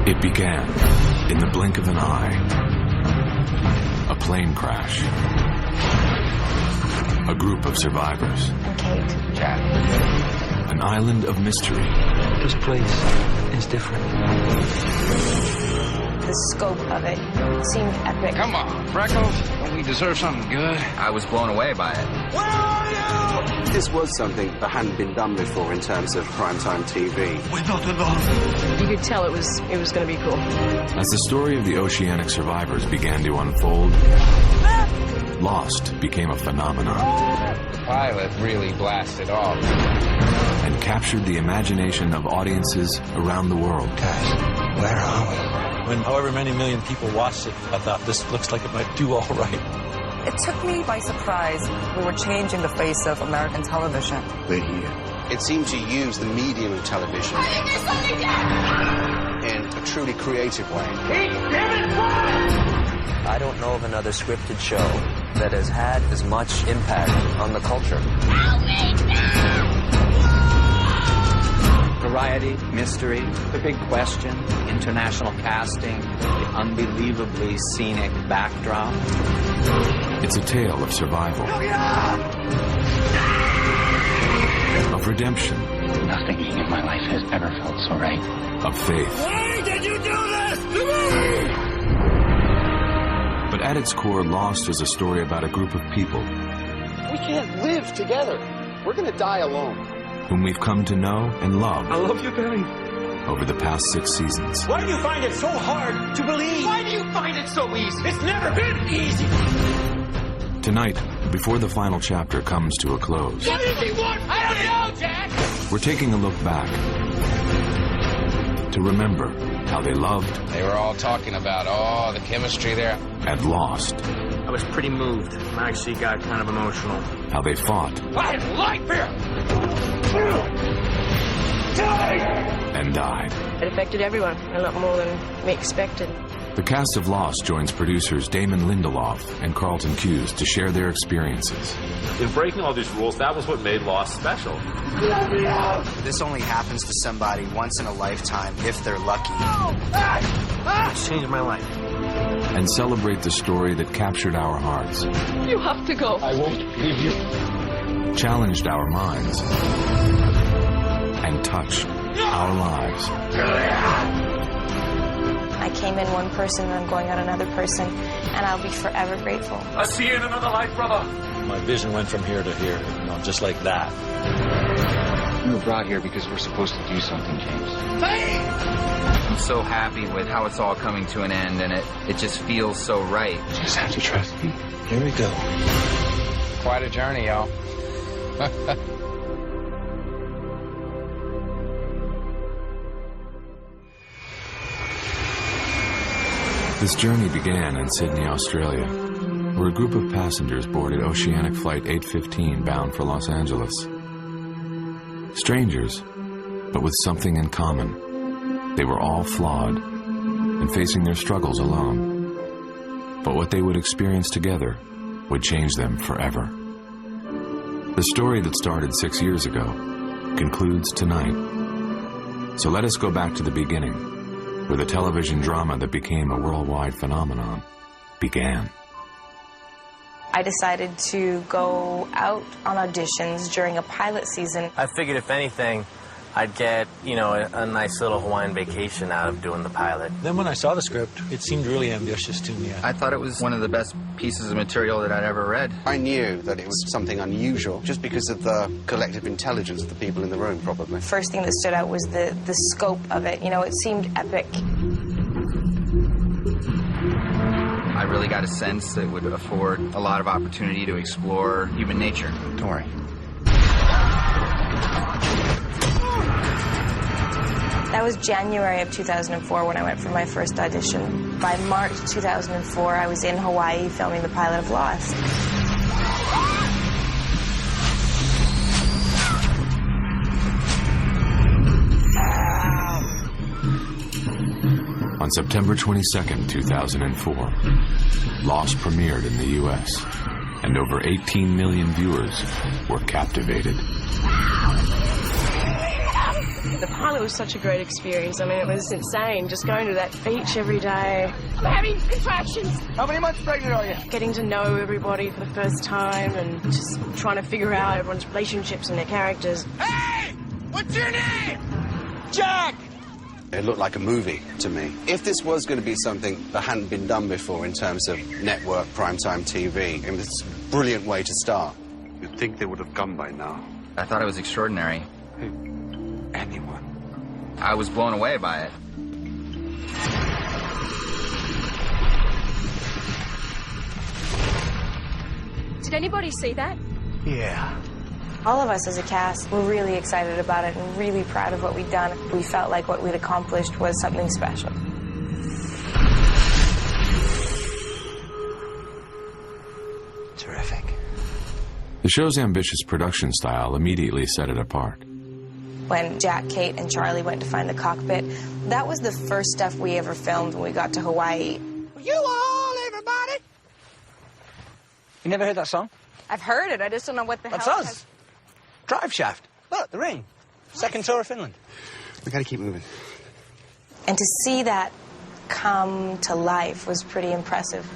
It began in the blink of an eye. A plane crash. A group of survivors. I'm Kate. Jack. An island of mystery. This place is different. The scope of it seemed epic. Come on, Freckles. Don't we deserve something good? I was blown away by it. Where are you? This was something that hadn't been done before in terms of primetime TV. We're not alone. You could tell it was going to be cool. As the story of the oceanic survivors began to unfold, Lost became a phenomenon. The pilot really blasted off. And captured the imagination of audiences around the world. Guys, where are we? When however many million people watched it, I thought this looks like it might do all right. It took me by surprise. We were changing the face of American television. We're here. It seemed to use the medium of television in a truly creative way. I don't know of another scripted show that has had as much impact on the culture. Variety, mystery, the big question, international casting, the unbelievably scenic backdrop. It's a tale of survival. Of redemption. Nothing in my life has ever felt so right. Of faith. Why did you do this to me? But at its core, Lost is a story about a group of people. We can't live together. We're going to die alone. Whom we've come to know and love. I love you, Benny. Over the past 6 seasons. Why do you find it so hard to believe? Why do you find it so easy? It's never been easy. Tonight, before the final chapter comes to a close. What does he want? I don't know, Jack. We're taking a look back. To remember how they loved. They were all talking about, the chemistry there. And lost. I was pretty moved. I actually got kind of emotional. How they fought. I like fear. And died. It affected everyone a lot more than we expected. The cast of Lost joins producers Damon Lindelof and Carlton Cuse to share their experiences. In breaking all these rules, that was what made Lost special. This only happens to somebody once in a lifetime, if they're lucky. It's changed my life. And celebrate the story that captured our hearts. You have to go. I won't leave you. Challenged our minds. And touched our lives. I came in one person and I'm going out another person, and I'll be forever grateful. I'll see you in another life, brother. My vision went from here to here, just like that. We were brought here because we're supposed to do something, James. I'm so happy with how it's all coming to an end, and it just feels so right. You just have to trust me. Here we go. Quite a journey, y'all. This journey began in Sydney, Australia, where a group of passengers boarded Oceanic Flight 815 bound for Los Angeles. Strangers, but with something in common. They were all flawed and facing their struggles alone. But what they would experience together would change them forever. The story that started 6 years ago concludes tonight. So let us go back to the beginning, where the television drama that became a worldwide phenomenon began. I decided to go out on auditions during a pilot season. I figured if anything, I'd get, a nice little Hawaiian vacation out of doing the pilot. Then when I saw the script, it seemed really ambitious to me. I thought it was one of the best pieces of material that I'd ever read. I knew that it was something unusual just because of the collective intelligence of the people in the room, probably. First thing that stood out was the scope of it. It seemed epic. I really got a sense that it would afford a lot of opportunity to explore human nature. Don't worry. That was January of 2004 when I went for my first audition. By March 2004, I was in Hawaii filming the pilot of Lost. On September 22nd, 2004, Lost premiered in the U.S., and over 18 million viewers were captivated. The pilot was such a great experience. I mean, it was insane, just going to that beach every day. I'm having contractions. How many months pregnant are you? Getting to know everybody for the first time and just trying to figure out everyone's relationships and their characters. Hey! What's your name? Jack! It looked like a movie to me. If this was going to be something that hadn't been done before in terms of network primetime TV, it was a brilliant way to start. You'd think they would have come by now. I thought it was extraordinary. Anyone? I was blown away by it. Did anybody see that? Yeah. All of us as a cast were really excited about it and really proud of what we'd done. We felt like what we'd accomplished was something special. Terrific. The show's ambitious production style immediately set it apart. When Jack, Kate, and Charlie went to find the cockpit, that was the first stuff we ever filmed when we got to Hawaii. You all, everybody! You never heard that song? I've heard it, I just don't know what the That's hell... us. Drive Shaft. Look, the ring. Second tour of Finland. We gotta keep moving. And to see that come to life was pretty impressive.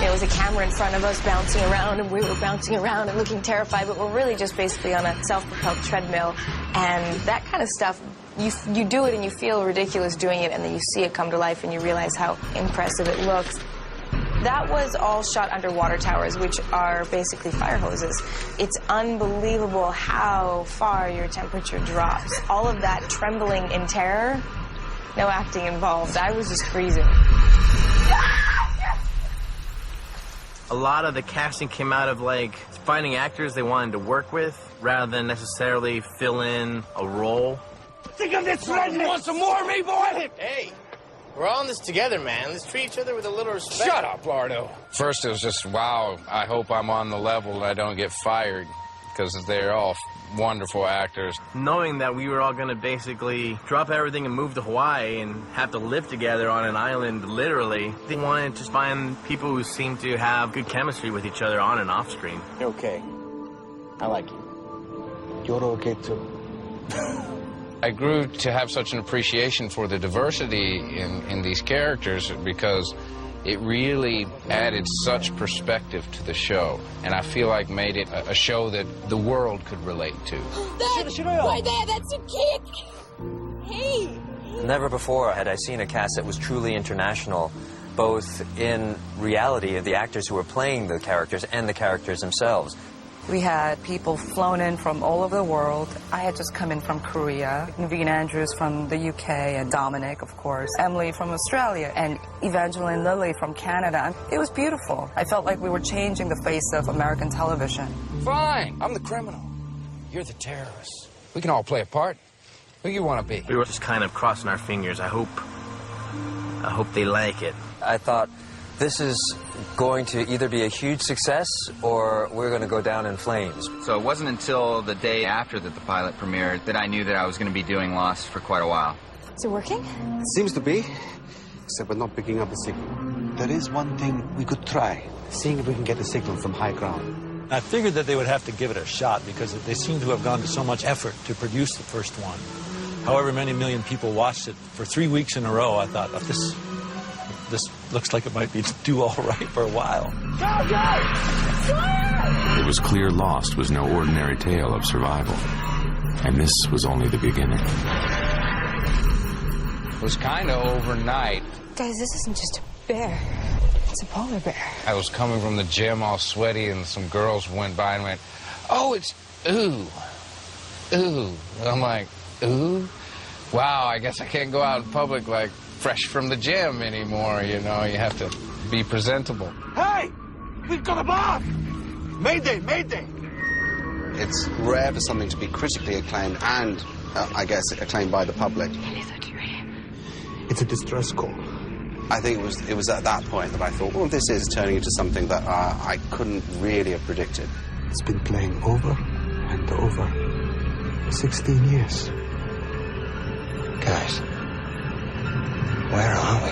There was a camera in front of us bouncing around, and we were bouncing around and looking terrified, but we're really just basically on a self-propelled treadmill. And that kind of stuff, you do it and you feel ridiculous doing it, and then you see it come to life and you realize how impressive it looks. That was all shot under water towers, which are basically fire hoses. It's unbelievable how far your temperature drops. All of that trembling in terror, no acting involved. I was just freezing. A lot of the casting came out of, like, finding actors they wanted to work with rather than necessarily fill in a role. Think of this redneck! Want some more of me, boy? Hey, we're all in this together, man. Let's treat each other with a little respect. Shut up, Lardo. First, it was just, wow, I hope I'm on the level and I don't get fired, because they're all wonderful actors. Knowing that we were all going to basically drop everything and move to Hawaii and have to live together on an island, literally, they wanted to find people who seemed to have good chemistry with each other on and off screen. You're okay. I like you. You're okay, too. I grew to have such an appreciation for the diversity in these characters because it really added such perspective to the show, and I feel like made it a show that the world could relate to. Right there, that's a kid! Hey! Never before had I seen a cast that was truly international, both in reality of the actors who were playing the characters and the characters themselves. We had people flown in from all over the world. I had just come in from Korea, Naveen Andrews from the UK, and Dominic, of course, Emily from Australia, and Evangeline Lilly from Canada. It was beautiful. I felt like we were changing the face of American television. Fine, I'm the criminal. You're the terrorist. We can all play a part. Who you want to be? We were just kind of crossing our fingers. I hope they like it. I thought, this is going to either be a huge success or we're going to go down in flames. So it wasn't until the day after that the pilot premiered that I knew that I was going to be doing Lost for quite a while. Is it working? It seems to be, except we're not picking up a signal. There is one thing we could try, seeing if we can get a signal from high ground. I figured that they would have to give it a shot because they seem to have gone to so much effort to produce the first one. However many million people watched it for 3 weeks in a row, I thought, this looks like it might be do all right for a while. It was clear Lost was no ordinary tale of survival, and this was only the beginning. It was kind of overnight. Guys, this isn't just a bear. It's a polar bear. I was coming from the gym all sweaty, and some girls went by and went, oh, it's ooh. Ooh. And I'm like, ooh? Wow, I guess I can't go out in public like fresh from the gym anymore, you know. You have to be presentable. Hey! We've got a bomb! Mayday, mayday! It's rare for something to be critically acclaimed and, I guess, acclaimed by the public. It's a distress call. I think it was at that point that I thought, well, this is turning into something that I couldn't really have predicted. It's been playing over and over for 16 years. Guys, where are we?